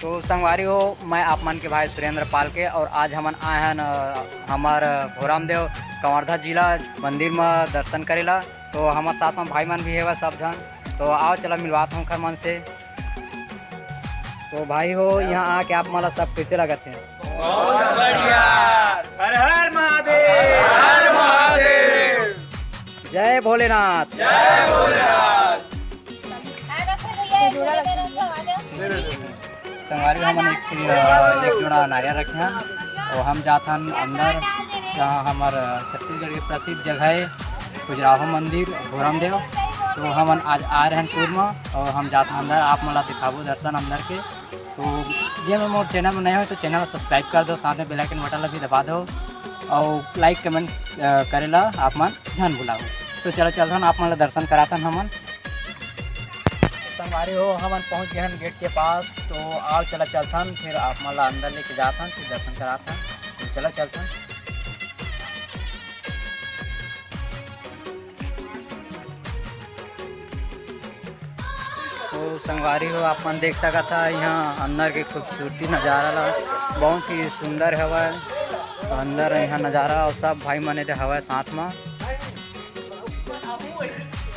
तो संगवारी हो, मैं आप मन के भाई सुरेंद्र पाल के और आज हमन आए हैं हमार भोरामदेव कवर्धा जिला मंदिर में दर्शन करेला। तो हमारे साथ में भाई मन भी है सब जन। तो आओ चला मिलवाता हूँ खर मन से। तो भाई हो, यहाँ आके आप मला सब कैसे लगते हैं? बहुत बढ़िया। हर हर महादेव, हर महादेव। जय भोलेनाथ, जय भोलेनाथ। संगवारी हमन एक जोड़ा नारियल रखे हैं और हम जाते हैं अंदर, जहाँ हमार छत्तीसगढ़ की प्रसिद्ध जगह है खजुराहो मंदिर भोरामदेव। तो हम आज आ रहे हैं टूर में और हम जाते हैं अंदर। आप मला दिखाबो दर्शन अंदर के। तो जे में मोर चैनल में नए हो तो चैनल सब्सक्राइब कर दो, साथ में बेल आइकन बटन भी दबा दो और लाइक कमेंट करेला आप मन झन भुलाओ। तो चलो चलते हैं, आप मन दर्शन कराता हमन। संगवारी हो, हमन पहुँच गए हैं गेट के पास। तो आओ चला चलता हन, फिर आप मन अंदर लेके जाता हन, फिर दर्शन कराता हन। तो चलो चलता हन। तो संगवारी हो, आप मन देख सका था यहाँ अंदर के खूबसूरती नज़ारा ला बहुत ही सुंदर हवा। तो अंदर यहाँ नज़ारा और सब भाई मने हवा साथ में।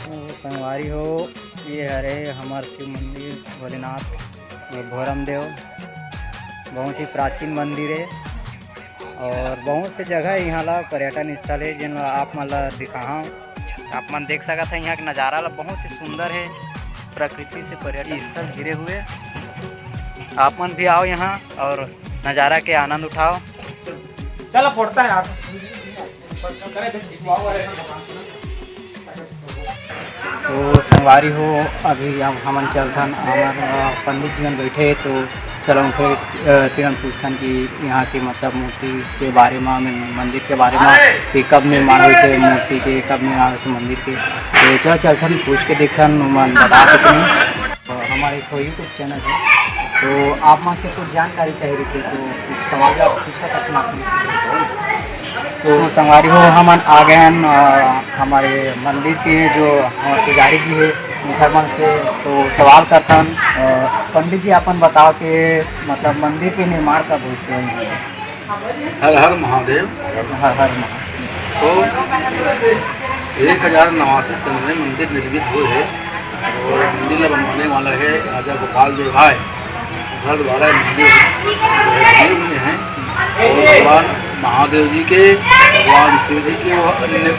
तो संगवारी हो, ये हरे हमार शिव मंदिर भोलेनाथ भोरामदेव, बहुत ही प्राचीन मंदिर है और बहुत से जगह यहाँ ला पर्यटन स्थल है जिन आप मन ला दिखाऊँ। आप मन देख सका था यहाँ का नज़ारा ला बहुत ही सुंदर है, प्रकृति से पर्यटन स्थल घिरे हुए। आप मन भी आओ यहाँ और नज़ारा के आनंद उठाओ। चलो फोड़ता है यार। तो संगवारी हो, अभी हमन चलथन हमार पंडित जी मन बैठे। तो चलो फिर तुरंत पूछथन कि यहाँ की मतलब मूर्ति के बारे में, मंदिर के बारे में कि कब निर्माण हुई से मूर्ति के, कब निर्माण हुई से मंदिर के। तो चलो चलथन पूछ के देखथन, मन बता सकते। तो हमारे एक यूट्यूब चैनल है, तो आप वहाँ से कुछ जानकारी चाहिए थी तो कुछ सवाल आप पूछ सकते हैं। तो संगवारी हो, हम आ गए हैं हमारे मंदिर के जो हमारे पुजारी जी है घर मन के। तो सवाल करता हूँ, पंडित जी अपन बताओ कि मतलब मंदिर के निर्माण कब हुई से? हर हर महादेव। हर हर महादेव। तो 1089 सन में मंदिर निर्मित हुए है और मंदिर बनवाने वाला है राजा गोपाल देव आए। घर द्वारा मंदिर बने हुए हैं और भगवान महादेव जी के, भगवान शिव जी के और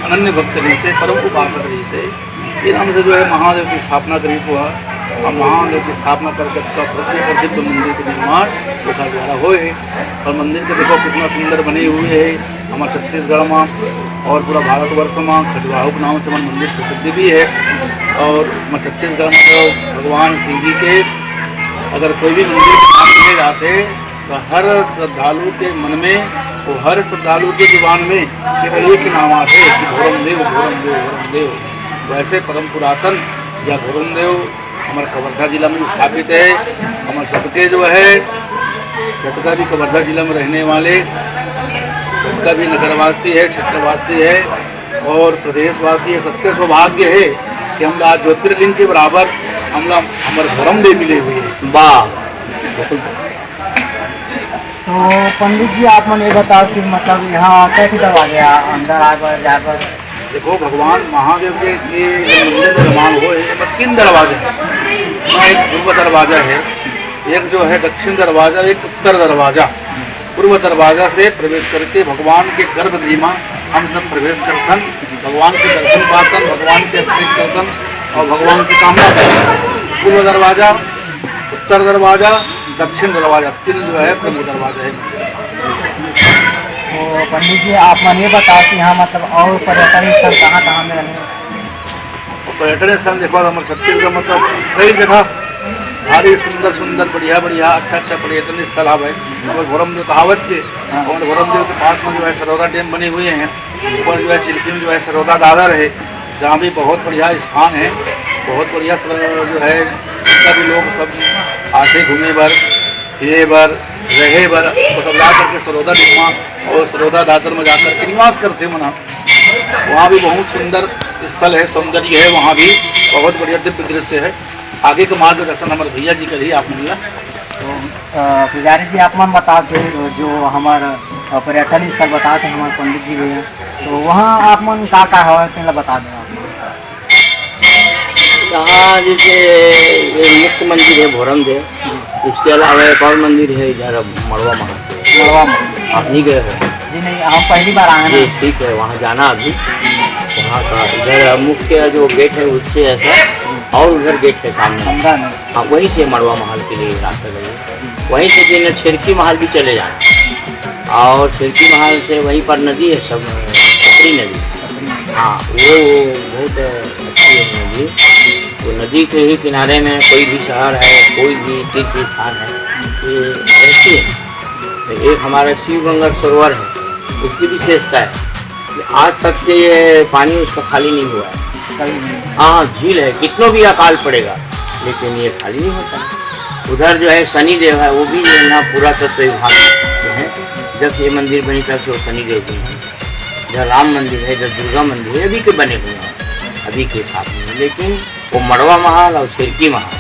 अनन्य भक्त से, परम उपासक से ये नाम से जो है महादेव की स्थापना करी हुआ। और महादेव की स्थापना करके पृथ्वी पर दिव्य मंदिर के निर्माण ओखा द्वारा हुए। और मंदिर के देखो कितना सुंदर बने हुए है हमारे छत्तीसगढ़ में और पूरा भारतवर्ष में खजुराहो के नाम से हमारे मंदिर प्रसिद्धि भी है। और हमारे छत्तीसगढ़ में तो भगवान शिव जी के अगर कोई भी मंदिर के नाम लिए जाते तो हर श्रद्धालु के मन में और हर श्रद्धालु के जुबान में केवल एक ही नाम आते कि भोरमदेव भोरमदेव भोरमदेव। वैसे परम पुरातन या भोरमदेव हमारे कवर्धा जिला में स्थापित है। हमारे सबके जो है जतका भी कवर्धा जिला में रहने वाले सबका भी नगरवासी है, क्षेत्रवासी है और प्रदेशवासी है, सबके सौभाग्य है कि हम आज ज्योतिर्लिंग के बराबर हम हमारे भोरमदेव मिले हुए हैं। वाह। तो पंडित जी आप मन ये बताओ कि मतलब यहाँ कैसे दरवाजे अंदर आकर जाकर? देखो भगवान महादेव के मंदिर में निर्माण हुए हैं 3 दरवाजे हैं। एक पूर्व दरवाजा है, एक जो है दक्षिण दरवाजा, एक उत्तर दरवाजा। पूर्व दरवाजा से प्रवेश करके भगवान के गर्भगृह में हम सब प्रवेश करतन, भगवान के दर्शन पातन, भगवान के अभिषेक करतन और भगवान से कामना करतन। पूर्व दरवाजा, उत्तर दरवाजा, दक्षिण दरवाजा, 3 जो है प्रमुख दरवाजा है। तो पंडित जी आप मन ये बताओ कि यहाँ मतलब और पर्यटन स्थल कहाँ कहाँ में रहे? पर्यटन स्थल देखो हमारे छत्तीसगढ़ मतलब कई जगह भारी सुंदर सुंदर बढ़िया बढ़िया अच्छा पर्यटन स्थल है। और भोरमदेव कहावत से और भोरमदेव के पास में जो है सरोदा डैम बने हुए हैं। ऊपर जो है चिल्की में जो है सरोदा दादर है, जहाँ भी बहुत बढ़िया स्थान है, बहुत बढ़िया जो है सभी लोग सब आते घूमे बर, फिरे बर, रहे बर, तो सब जा करके सरोदा निर्मा और सरोदा दादर में जाकर के निवास करते मना। वहाँ भी बहुत सुंदर स्थल है, सौंदर्य है, वहाँ भी बहुत बढ़िया दिव्य दृश्य है। आगे का मार्गदर्शन हमारे भैया जी करिए आप मिला। पुजारी जी आप मन बताते जो हमारा पर्यटन स्थल बताते हमारे पंडित जी भी हैं, तो वहाँ आप मन का है तो बता दें आप। यहाँ जैसे ये मुख्य मंदिर है भोरम देव, इसके अलावा एक और मंदिर है इधर मड़वा महादेव। मड़वा मंदिर आप नहीं गए हो? जी नहीं, हम पहली बार आए जी हैं। ठीक है, वहाँ जाना अभी। वहाँ का इधर मुख्य जो गेट है उससे ऐसा, और उधर गेट है सामने। समझा नहीं। हाँ, वहीं से मड़वा महल के लिए रास्ता गई, वहीं से फिर छिड़की महल भी चले जाना, और छिड़की महल से वहीं पर नदी है सब, कपरी नदी। हाँ, वो बहुत अच्छी है नदी। वो नदी के ही किनारे में कोई भी शहर है, कोई भी तीर्थ स्थान है, ये रहती है। एक हमारा शिव गंगा सरोवर है, उसकी विशेषता है कि आज तक से ये पानी उसका खाली नहीं हुआ है। हाँ, झील है, कितनों भी अकाल पड़ेगा लेकिन ये खाली नहीं होता। उधर जो है शनि देव है, वो भी जो है ना पुरातत्व विभाग जो है, जब से ये मंदिर बनी तब से वो शनि देव भी है। इधर राम मंदिर है, इधर दुर्गा मंदिर है, अभी के बने हुए हैं, अभी के हिसाब में। लेकिन वो मड़वा महल और छिड़की महल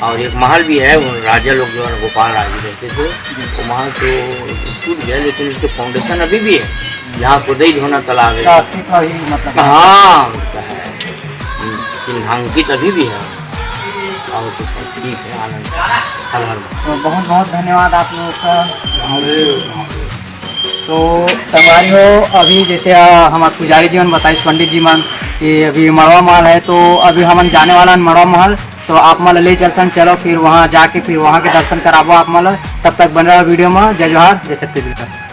और एक महल भी है, वो राजा लोग जो है गोपाल राजी रहते थे, वो महल तो टूट गया, लेकिन उसके फाउंडेशन अभी भी है, जहाँ खुदाई धोना तालाब है। मतलब हाँ, चिन्हांकित अभी भी है, और तो सब ठीक है, आनंद हर हर। तो बहुत बहुत धन्यवाद आप लोगों का। तो संगवारी हो, अभी जैसे हमारे पुजारी जी मन बताइए, पंडित जी मन कि अभी मड़वा महल है, तो अभी हम जाने वाला है मड़वा महल, तो आप मन ले चलते चलो, फिर वहाँ जाके फिर वहाँ के दर्शन कराबो आप मन। तब तक बन रहा वीडियो में। जय जोहार, जय छत्तीसगढ़।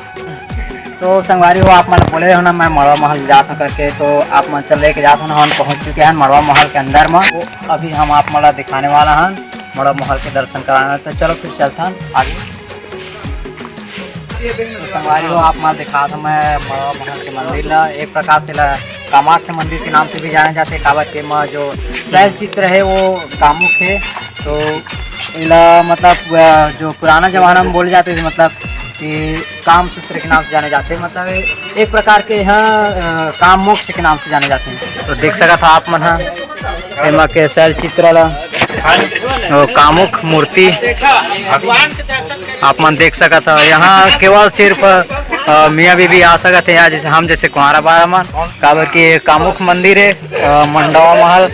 तो संगवारी हो, आप मन बोले हो ना मैं मड़वा महल जा करके, तो आप मन चल लेके जाते हो, हम पहुँच चुके हैं मड़वा महल के अंदर में। तो अभी हम आप मन दिखाने वाला हैं मड़वा महल के दर्शन कराना, तो चलो फिर चलते हैं आगे। तो संगवारी हो, आप मैं दिखा था मैं मड़वा महल के मंदिर ला, एक प्रकार से कामाख्या मंदिर के नाम से भी जाने जाते हैं। कावत के में जो शैल चित्र है वो कामुक है, तो इला मतलब जो पुराना जमाना में बोले जाते थे, मतलब कि काम सूत्र के नाम से जाने जाते हैं, मतलब एक प्रकार के यहाँ काम मोक्ष के नाम से जाने जाते हैं। तो देख सका था आप मन एमा के शैल चित्र ला कामुक मूर्ति आप मन देख सकत हो। यहाँ केवल सिर्फ मियाँ बीबी आ सकत है, जैसे हम जैसे कुंवारा बारा मन, काबर की कामुक मंदिर है, मंडवा महल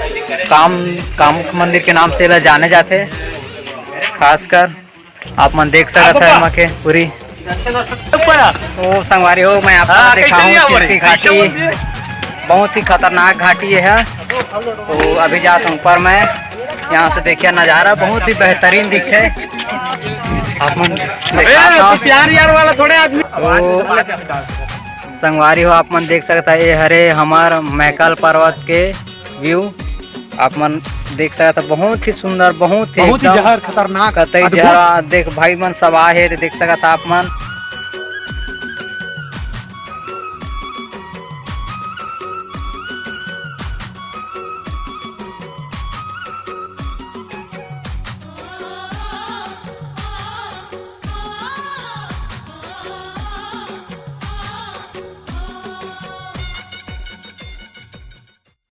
कामुक मंदिर के नाम से जाने जाते, खासकर आप मन देख सकत है एमा के पूरी। तो संगवारी हो, मैं आपको दिखाऊं चिरपी घाटी, बहुत ही खतरनाक घाटी है। तो अभी जाता हूँ ऊपर मैं, यहाँ से देखिए नज़ारा बहुत ही बेहतरीन दिखे। आप मन प्यार यार वाला थोड़े आदमी। तो संगवारी हो, आप मन देख सकता है ये हरे हमार मैकल पर्वत के व्यू आप मन देख सकता, बहुत ही सुंदर, बहुत ही जहर खतरनाक, देख भाई मन सब आए है, देख सकता आप मन।